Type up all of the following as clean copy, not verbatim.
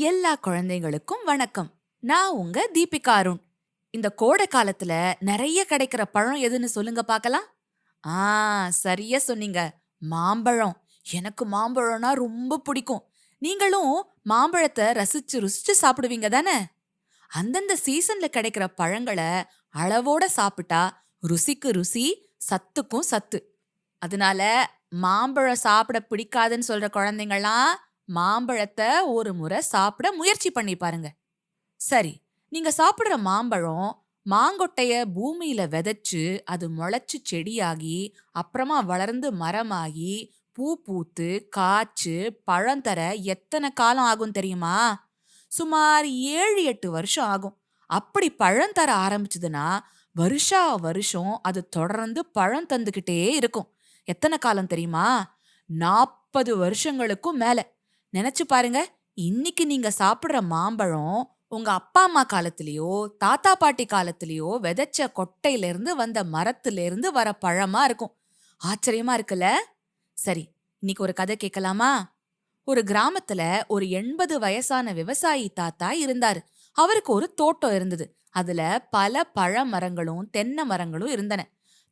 எல்லா குழந்தைகளுக்கும் வணக்கம். நான் உங்க தீபிகா அருண். இந்த கோடை காலத்துல நிறைய கிடைக்கிற பழம் எதுன்னு சொல்லுங்க பார்க்கலாம். ஆ, சரியா சொன்னீங்க. மாம்பழம். எனக்கு மாம்பழம்னா ரொம்ப பிடிக்கும். நீங்களும் மாம்பழத்தை ரசிச்சு ருசிச்சு சாப்பிடுவீங்க தானே? அந்தந்த சீசன்ல கிடைக்கிற பழங்களை அளவோட சாப்பிட்டா ருசிக்கு ருசி, சத்துக்கும் சத்து. அதனால மாம்பழம் சாப்பிட பிடிக்காதுன்னு சொல்ற குழந்தைங்கலாம் மாம்பழத்தை ஒரு முறை சாப்பிட முயற்சி பண்ணி பாருங்க. சரி, நீங்க சாப்பிடுற மாம்பழம் மாங்கொட்டைய பூமியில விதைச்சு அது முளைச்சு செடியாகி அப்புறமா வளர்ந்து மரமாகி பூ பூத்து காய்ச்சு பழம் தர எத்தனை காலம் ஆகும் தெரியுமா? சுமார் 7-8 வருஷம் ஆகும். அப்படி பழம் தர ஆரம்பிச்சதுன்னா வருஷா வருஷம் அது தொடர்ந்து பழம் தந்துகிட்டே இருக்கும். எத்தனை காலம் தெரியுமா? 40 வருஷங்களுக்கும் மேல. நினைச்சு பாருங்க. இன்னைக்கு நீங்க சாப்பிடுற மாம்பழம் உங்க அப்பா அம்மா காலத்திலயோ தாத்தா பாட்டி காலத்திலயோ விதைச்ச கொட்டையில இருந்து வந்த மரத்துல இருந்து வர பழமா இருக்கும். ஆச்சரியமா இருக்குல்ல? சரி, இன்னைக்கு ஒரு கதை கேட்கலாமா? ஒரு கிராமத்துல ஒரு 80 வயசான விவசாயி தாத்தா இருந்தாரு. அவருக்கு ஒரு தோட்டம் இருந்தது. அதுல பல பழ மரங்களும் தென்னை மரங்களும் இருந்தன.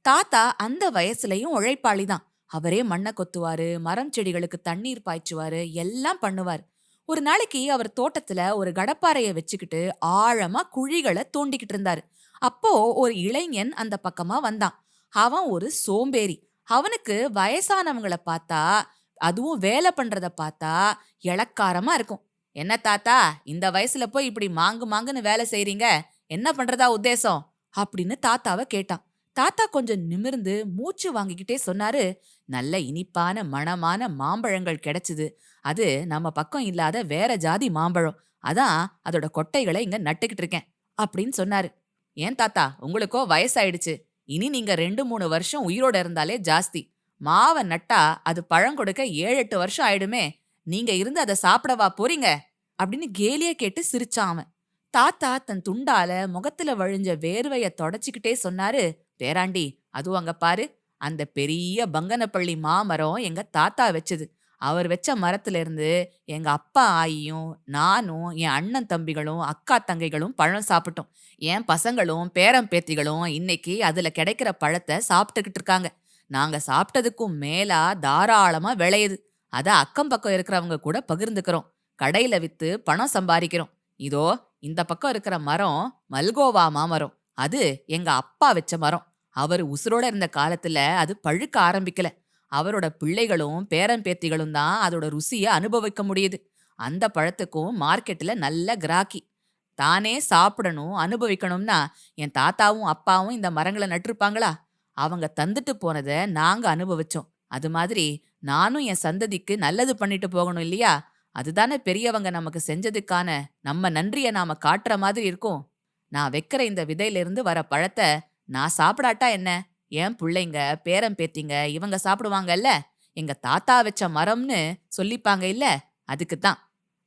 தாத்தா அந்த வயசுலயும் உழைப்பாளிதான். அவரே மண்ணை கொத்துவாரு, மரம் செடிகளுக்கு தண்ணீர் பாய்ச்சுவாரு, எல்லாம் பண்ணுவாரு. ஒரு நாளைக்கு அவர் தோட்டத்துல ஒரு கடப்பாறைய வச்சுக்கிட்டு ஆழமா குழிகளை தோண்டிக்கிட்டு இருந்தாரு. அப்போ ஒரு இளைஞன் அந்த பக்கமா வந்தான். அவன் ஒரு சோம்பேறி. அவனுக்கு வயசானவங்கள பார்த்தா, அதுவும் வேலை பண்றத பார்த்தா இளக்காரமா இருக்கும். என்ன தாத்தா, இந்த வயசுல போய் இப்படி மாங்கு மாங்குன்னு வேலை செய்றீங்க? என்ன பண்றதா உத்தேசம்? அப்படின்னு தாத்தாவை கேட்டான். தாத்தா கொஞ்சம் நிமிர்ந்து மூச்சு வாங்கிக்கிட்டே சொன்னாரு, நல்ல இனிப்பான மணமான மாம்பழங்கள் கிடைச்சது. அது நம்ம பக்கம் இல்லாத வேற ஜாதி மாம்பழம். அதான் அதோட கொட்டைகளை இங்க நட்டுக்கிட்டு இருக்கேன் அப்படின்னு சொன்னாரு. ஏன் தாத்தா, உங்களுக்கோ வயசாயிடுச்சு. இனி நீங்க 2-3 வருஷம் உயிரோட இருந்தாலே ஜாஸ்தி. மாவ நட்டா அது பழம் கொடுக்க 7-8 வருஷம் ஆயிடுமே. நீங்க இருந்து அதை சாப்பிடவா போறீங்க? அப்படின்னு கேலியா கேட்டு சிரிச்சான் அவன். தாத்தா தன் துண்டால முகத்துல வழிஞ்ச வேர்வைய தொடச்சுக்கிட்டே சொன்னாரு, பேராண்டி, அதுவும் அங்க பாரு, அந்த பெரிய பங்கனப்பள்ளி மாமரம் எங்க தாத்தா வச்சது. அவர் வச்ச மரத்துல இருந்து எங்க அப்பா ஆயியும் நானும் என் அண்ணன் தம்பிகளும் அக்கா தங்கைகளும் பழம் சாப்பிட்டோம். என் பசங்களும் பேரன் பேத்திகளும் இன்னைக்கு அதுல கிடைக்கிற பழத்தை சாப்பிட்டுக்கிட்டு இருக்காங்க. நாங்க சாப்பிட்டதுக்கும் மேலா தாராளமா விளையுது. அத அக்கம் பக்கம் இருக்கிறவங்க கூட பகிர்ந்துக்கிறோம். கடையில வித்து பணம் சம்பாதிக்கிறோம். இதோ இந்த பக்கம் இருக்கிற மரம் மல்கோவா மாமரம். அது எங்க அப்பா வச்ச மரம். அவர் உசுரோட இருந்த காலத்துல அது பழுக்க ஆரம்பிக்கல. அவரோட பிள்ளைகளும் பேரன் பேத்திகளும் தான் அதோட ருசிய அனுபவிக்க முடியுது. அந்த பழத்துக்கும் மார்க்கெட்ல நல்ல கிராக்கி. தானே சாப்பிடணும், அனுபவிக்கணும்னா என் தாத்தாவும் அப்பாவும் இந்த மரங்கள நட்டிருப்பாங்களா? அவங்க தந்துட்டு போனத நாங்க அனுபவிச்சோம். அது மாதிரி நானும் என் சந்ததிக்கு நல்லது பண்ணிட்டு போகணும் இல்லையா? அதுதானே பெரியவங்க நமக்கு செஞ்சதுக்கான நம்ம நன்றிய நாம காட்டுற மாதிரி இருக்கும். நான் வைக்கிற இந்த விதையிலிருந்து வர பழத்த நான் சாப்பிடாட்டா என்ன? என் புள்ளைங்க, பேரன் பேத்திங்க இவங்க சாப்பிடுவாங்கல்ல. எங்க தாத்தா வச்ச மரம்னு சொல்லிப்பாங்க இல்ல? அதுக்கு தான்.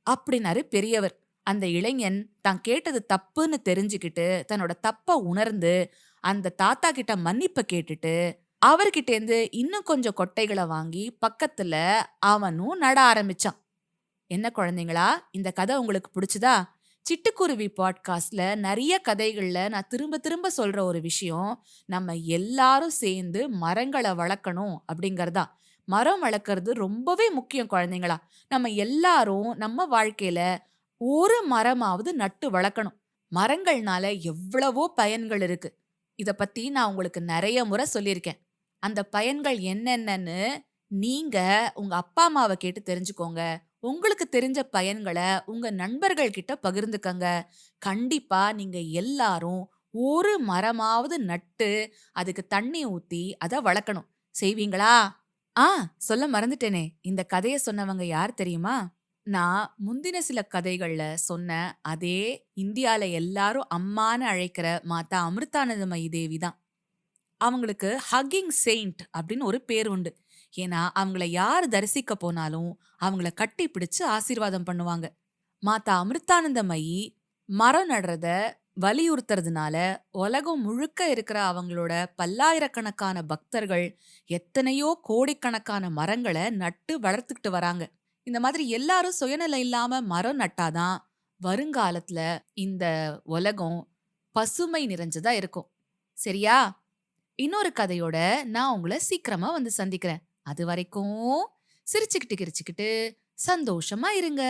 அப்படின்னாரு பெரியவர். அந்த இளைஞன் தான் கேட்டது தப்புன்னு தெரிஞ்சுக்கிட்டு, தன்னோட தப்ப உணர்ந்து, அந்த தாத்தா கிட்ட மன்னிப்ப கேட்டுட்டு, அவர்கிட்டேருந்து இன்னும் கொஞ்சம் கொட்டைகள வாங்கி, பக்கத்துல அவனும் நட ஆரம்பிச்சான். என்ன குழந்தைங்களா, இந்த கதை உங்களுக்கு பிடிச்சதா? சிட்டுக்குருவி பாட்காஸ்ட்ல நெறைய கதைகள்ல நான் திரும்ப திரும்ப சொல்ற ஒரு விஷயம், நம்ம எல்லாரும் சேர்ந்து மரங்கள வளர்க்கணும் அப்படிங்கறதுதான். மரம் வளர்க்கறது ரொம்பவே முக்கியம் குழந்தைங்களா. நம்ம எல்லாரும் நம்ம வாழ்க்கையில ஒரு மரமாவது நட்டு வளர்க்கணும். மரங்கள்னால எவ்வளவோ பயன்கள் இருக்கு. இத பத்தி நான் உங்களுக்கு நெறைய முறை சொல்லியிருக்கேன். அந்த பயன்கள் என்னென்னன்னு நீங்க உங்க அப்பா அம்மாவ கேட்டு தெரிஞ்சுக்கோங்க. உங்களுக்கு தெரிஞ்ச பயன்கள உங்க நண்பர்கள் கிட்ட பகிர்ந்துக்கங்க. கண்டிப்பா நீங்க எல்லாரும் ஒரு மரமாவது நட்டு, அதுக்கு தண்ணி ஊத்தி அத வளர்க்கணும். செய்வீங்களா? ஆ, சொல்ல மறந்துட்டேனே. இந்த கதைய சொன்னவங்க யார் தெரியுமா? நான் முந்தின சில கதைகள்ல சொன்ன அதே இந்தியால எல்லாரும் அம்மான்னு அழைக்கிற மாதா அமிர்தானந்தமயி தேவி தான். அவங்களுக்கு ஹக்கிங் செயிண்ட் அப்படின்னு ஒரு பேர் உண்டு. ஏன்னா அவங்கள யார் தரிசிக்க போனாலும் அவங்கள கட்டி பிடிச்சு ஆசீர்வாதம் பண்ணுவாங்க. மாதா அமிர்தானந்தமயி மரம் நடுறத வலியுறுத்துறதுனால உலகம் முழுக்க இருக்கிற அவங்களோட பல்லாயிரக்கணக்கான பக்தர்கள் எத்தனையோ கோடிக்கணக்கான மரங்களை நட்டு வளர்த்துக்கிட்டு வராங்க. இந்த மாதிரி எல்லாரும் சுயநலம் இல்லாம மரம் நட்டாதான் வருங்காலத்துல இந்த உலகம் பசுமை நிறைஞ்சதா இருக்கும். சரியா? இன்னொரு கதையோட நான் உங்கள சீக்கிரமா வந்து சந்திக்கிறேன். அது வரைக்கும் சிரிச்சுக்கிட்டு கிரிச்சுக்கிட்டு சந்தோஷமா இருங்க.